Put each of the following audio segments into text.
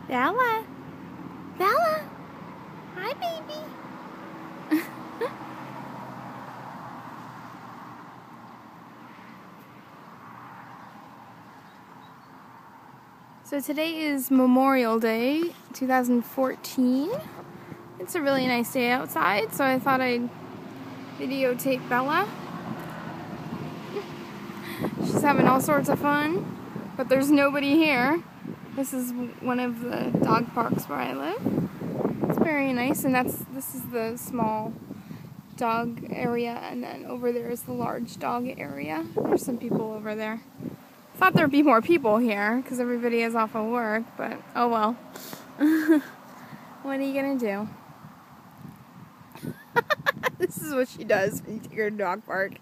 Bella. Bella. Hi, baby. So today is Memorial Day, 2014. It's a really nice day outside, so I thought I'd videotape Bella. She's having all sorts of fun, but there's nobody here. This is one of the dog parks where I live. It's very nice, and this is the small dog area, and then over there is the large dog area. There's some people over there. Thought there'd be more people here because everybody is off of work, but oh well. What are you gonna do? This is what she does when you take her to dog park.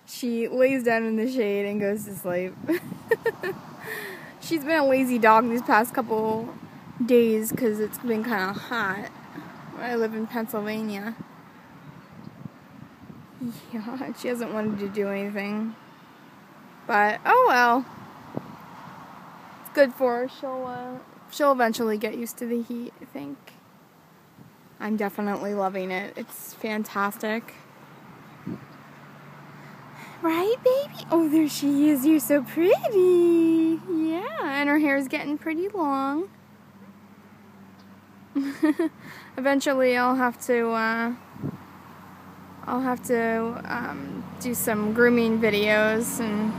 She lays down in the shade and goes to sleep. She's been a lazy dog these past couple days because it's been kind of hot. I live in Pennsylvania. Yeah, she hasn't wanted to do anything. But oh well. It's good for her. She'll eventually get used to the heat, I think. I'm definitely loving it. It's fantastic. Right, baby? Oh, there she is. You're so pretty. Yeah, and her hair's getting pretty long. Eventually, I'll have to do some grooming videos and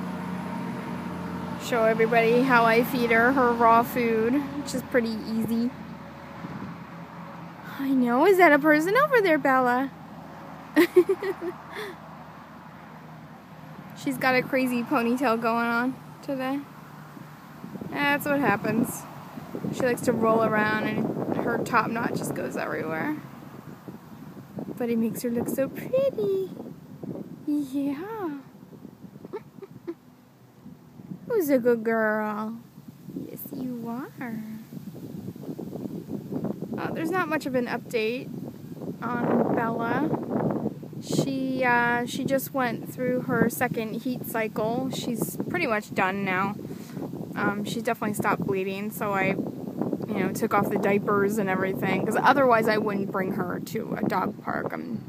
show everybody how I feed her raw food, which is pretty easy. I know. Is that a person over there, Bella? She's got a crazy ponytail going on today. That's what happens. She likes to roll around and her top knot just goes everywhere. But it makes her look so pretty. Yeah. Who's a good girl? Yes, you are. There's not much of an update on Bella. She just went through her second heat cycle. She's pretty much done now. She definitely stopped bleeding, so I took off the diapers and everything, because otherwise I wouldn't bring her to a dog park. I'm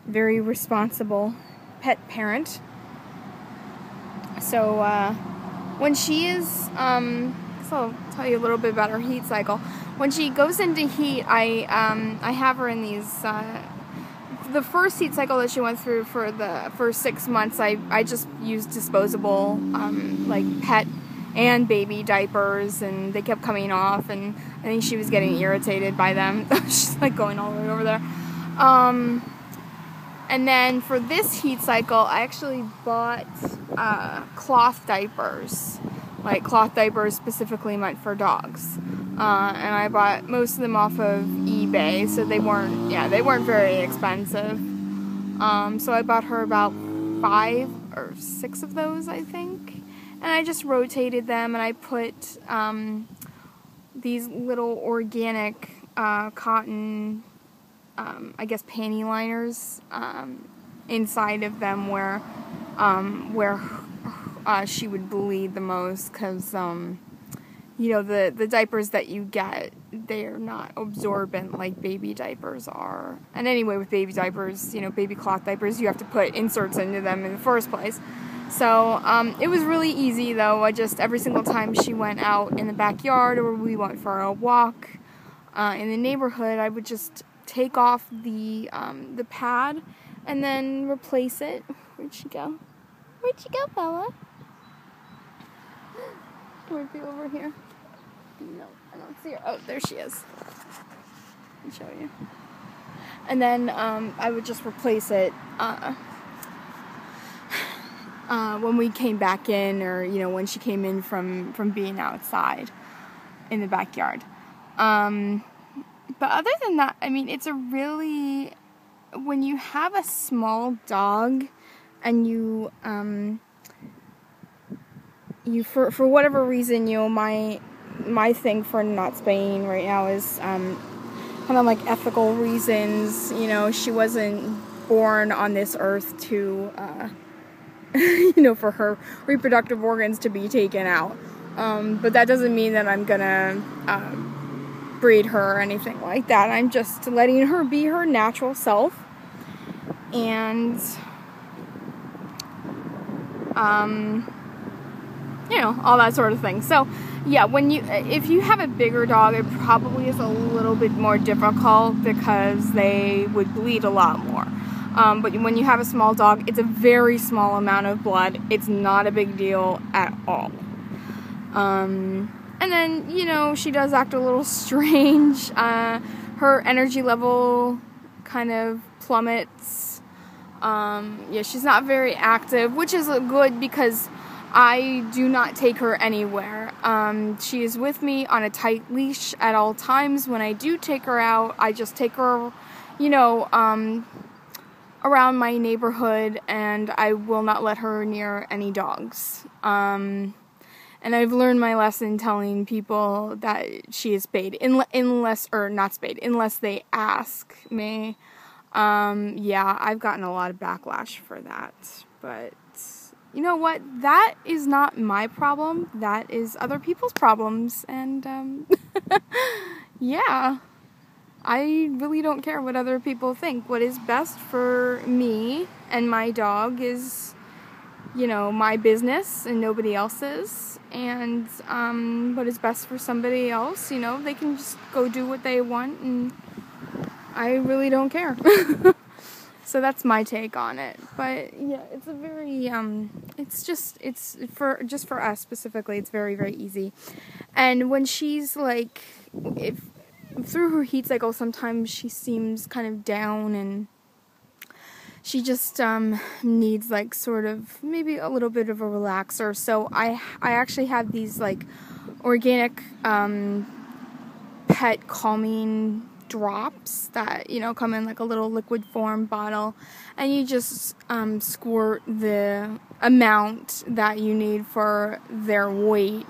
a very responsible pet parent. So when she is, so I'll tell you a little bit about her heat cycle. When she goes into heat, I have her in these, the first heat cycle that she went through for the first 6 months, I just used disposable, like pet and baby diapers, and they kept coming off, and I think she was getting irritated by them. She's like going all the way over there. And then for this heat cycle, I actually bought cloth diapers, like cloth diapers specifically meant for dogs. And I bought most of them off of eBay, so they weren't very expensive. So I bought her about 5 or 6 of those, I think. And I just rotated them, and I put these little organic cotton, I guess, panty liners inside of them where she would bleed the most, because the diapers that you get, they are not absorbent like baby diapers are. And anyway, with baby diapers, baby cloth diapers, you have to put inserts into them in the first place. So it was really easy, though. Every single time she went out in the backyard or we went for a walk in the neighborhood, I would just take off the pad and then replace it. Where'd she go? Where'd she go, Bella? Might be over here. No, I don't see her. Oh, there she is. Let me show you. And then I would just replace it when we came back in, or when she came in from being outside in the backyard. But other than that, I mean, it's a really, when you have a small dog and you for whatever reason, my thing for not spaying right now is kind of like ethical reasons. She wasn't born on this earth to for her reproductive organs to be taken out. But that doesn't mean that I'm gonna breed her or anything like that. I'm just letting her be her natural self, and you know, all that sort of thing. So yeah, if you have a bigger dog, it probably is a little bit more difficult because they would bleed a lot more. But when you have a small dog, it's a very small amount of blood. It's not a big deal at all. And then, you know, she does act a little strange. Her energy level kind of plummets. Yeah, she's not very active, which is good because I do not take her anywhere. She is with me on a tight leash at all times. When I do take her out, I just take her, you know, around my neighborhood, and I will not let her near any dogs. And I've learned my lesson telling people that she is spayed, unless they ask me. Yeah, I've gotten a lot of backlash for that, but you know what? That is not my problem. That is other people's problems, and yeah. I really don't care what other people think. What is best for me and my dog is, you know, my business and nobody else's. And what is best for somebody else, you know, they can just go do what they want, and I really don't care. So that's my take on it. But yeah, it's a very it's for us specifically, it's very, very easy. And when she's like, through her heat cycle, sometimes she seems kind of down, and she just needs like sort of maybe a little bit of a relaxer. So I actually have these like organic pet calming drops that, you know, come in like a little liquid form bottle, and you just squirt the amount that you need for their weight.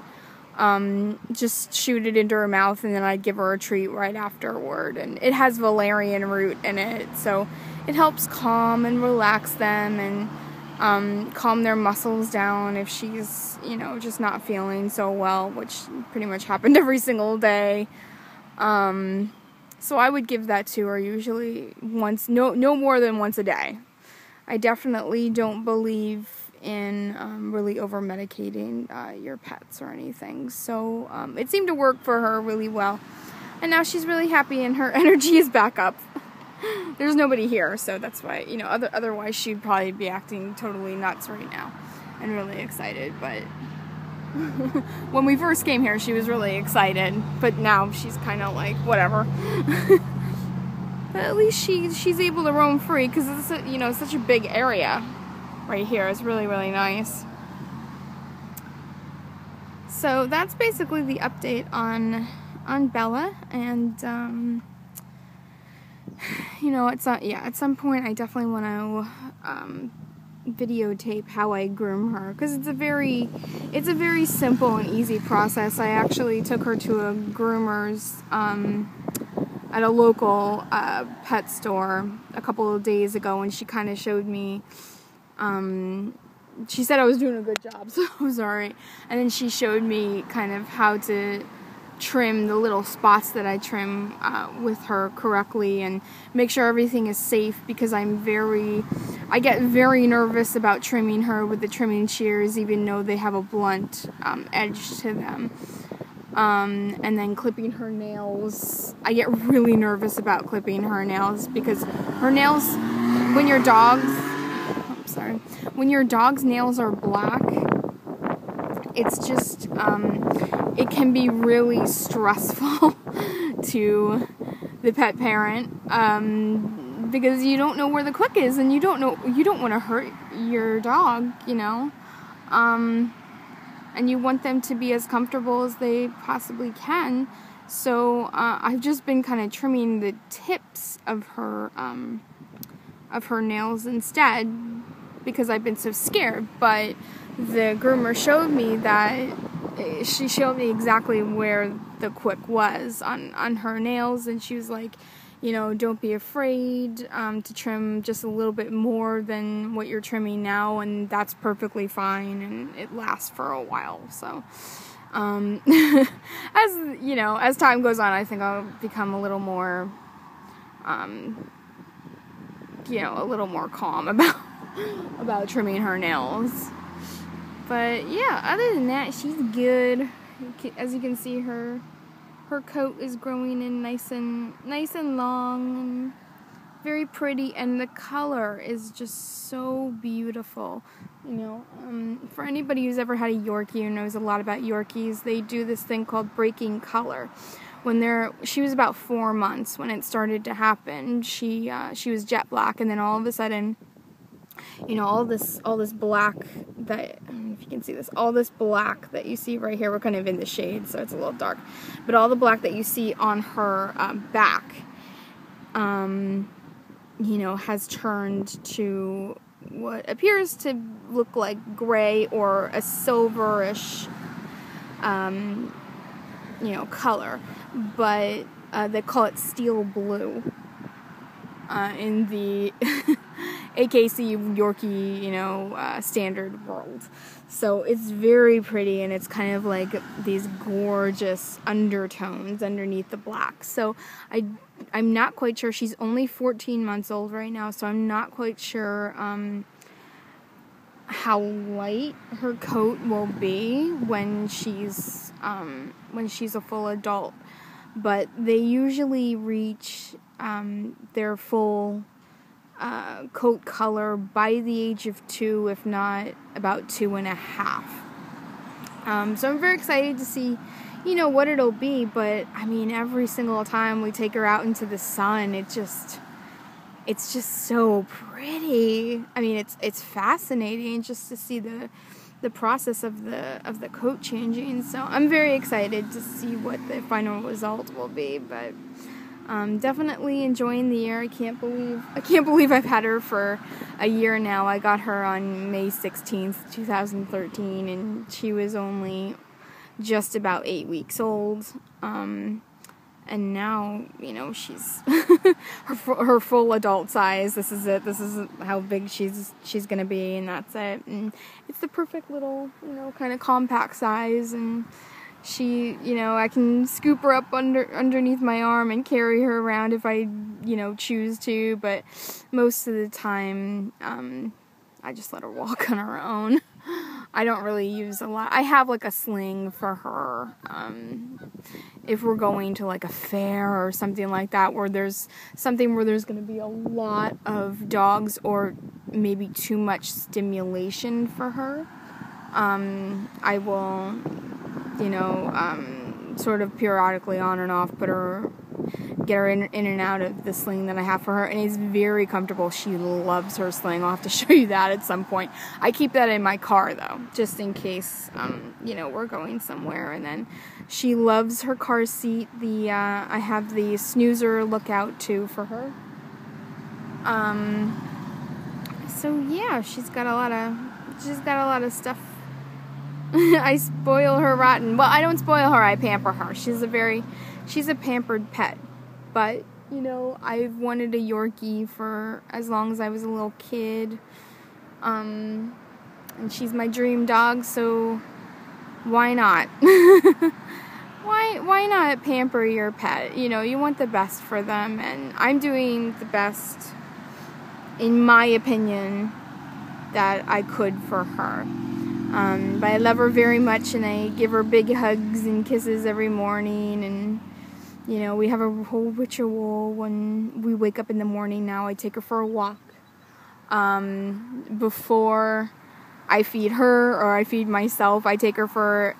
Just shoot it into her mouth, and then I'd give her a treat right afterward. And it has valerian root in it, so it helps calm and relax them, and calm their muscles down if she's, you know, just not feeling so well, which pretty much happened every single day. So I would give that to her usually once, no more than once a day. I definitely don't believe in really over-medicating your pets or anything. So it seemed to work for her really well. And now she's really happy and her energy is back up. There's nobody here, so that's why, you know, otherwise she'd probably be acting totally nuts right now and really excited. But when we first came here, she was really excited, but now she's kind of like, whatever. But at least she's able to roam free, because it's, you know, such a big area right here. It's really, really nice. So that's basically the update on Bella, and you know, at some point I definitely want to videotape how I groom her, because it's a very simple and easy process. I actually took her to a groomer's at a local pet store a couple of days ago, and she kind of showed me, she said I was doing a good job, so I was alright, and then she showed me kind of how to trim the little spots that I trim with her correctly, and make sure everything is safe, because I get very nervous about trimming her with the trimming shears, even though they have a blunt edge to them. And then clipping her nails. I get really nervous about clipping her nails, because her nails, when your dog's nails are black, it's just, it can be really stressful to the pet parent, because you don't know where the quick is, and you don't want to hurt your dog, you know, and you want them to be as comfortable as they possibly can. So I've just been kind of trimming the tips of her nails instead, because I've been so scared. But the groomer showed me that she showed me exactly where the quick was on her nails, and she was like, you know, don't be afraid to trim just a little bit more than what you're trimming now, and that's perfectly fine, and it lasts for a while. So As you know, as time goes on, I think I'll become a little more, a little more calm about trimming her nails. But yeah, other than that, she's good. As you can see, her coat is growing in nice and long and very pretty, and the color is just so beautiful. For anybody who's ever had a Yorkie or knows a lot about Yorkies, they do this thing called breaking color. She was about 4 months when it started to happen. She was jet black, and then all of a sudden, all this black that, I don't know if you can see this, all this black that you see right here, we're kind of in the shade, so it's a little dark, but all the black that you see on her back, has turned to what appears to look like gray or a silverish, color, but they call it steel blue in the AKC Yorkie, standard world. So it's very pretty, and it's kind of like these gorgeous undertones underneath the black. So I'm not quite sure. She's only 14 months old right now, so I'm not quite sure how light her coat will be when she's a full adult. But they usually reach their full coat color by the age of 2, if not about 2.5. So I'm very excited to see, what it'll be. But I mean, every single time we take her out into the sun, it's just so pretty. I mean, it's fascinating just to see the process of the coat changing. So I'm very excited to see what the final result will be. But definitely enjoying the year. I can't believe I've had her for a year now. I got her on May 16th, 2013, and she was only just about 8 weeks old. And now, she's her full adult size. This is it. This is how big she's gonna be, and that's it. And it's the perfect little, kind of compact size. And she, I can scoop her up underneath my arm and carry her around if I, choose to. But most of the time, I just let her walk on her own. I don't really use a lot. I have like a sling for her. If we're going to like a fair or something like that, where there's going to be a lot of dogs or maybe too much stimulation for her, I will, sort of periodically on and off get her in and out of the sling that I have for her, and it's very comfortable. She loves her sling. I'll have to show you that at some point. I keep that in my car though, just in case, we're going somewhere. And then she loves her car seat. I have the snoozer lookout too for her. So yeah, she's got a lot of stuff. I spoil her rotten. Well, I don't spoil her, I pamper her. She's a pampered pet. But, I've wanted a Yorkie for as long as I was a little kid. And she's my dream dog, so why not? Why not pamper your pet? You want the best for them, and I'm doing the best, in my opinion, that I could for her. But I love her very much, and I give her big hugs and kisses every morning, and we have a whole ritual when we wake up in the morning now. I take her for a walk before I feed her or I feed myself. I take her for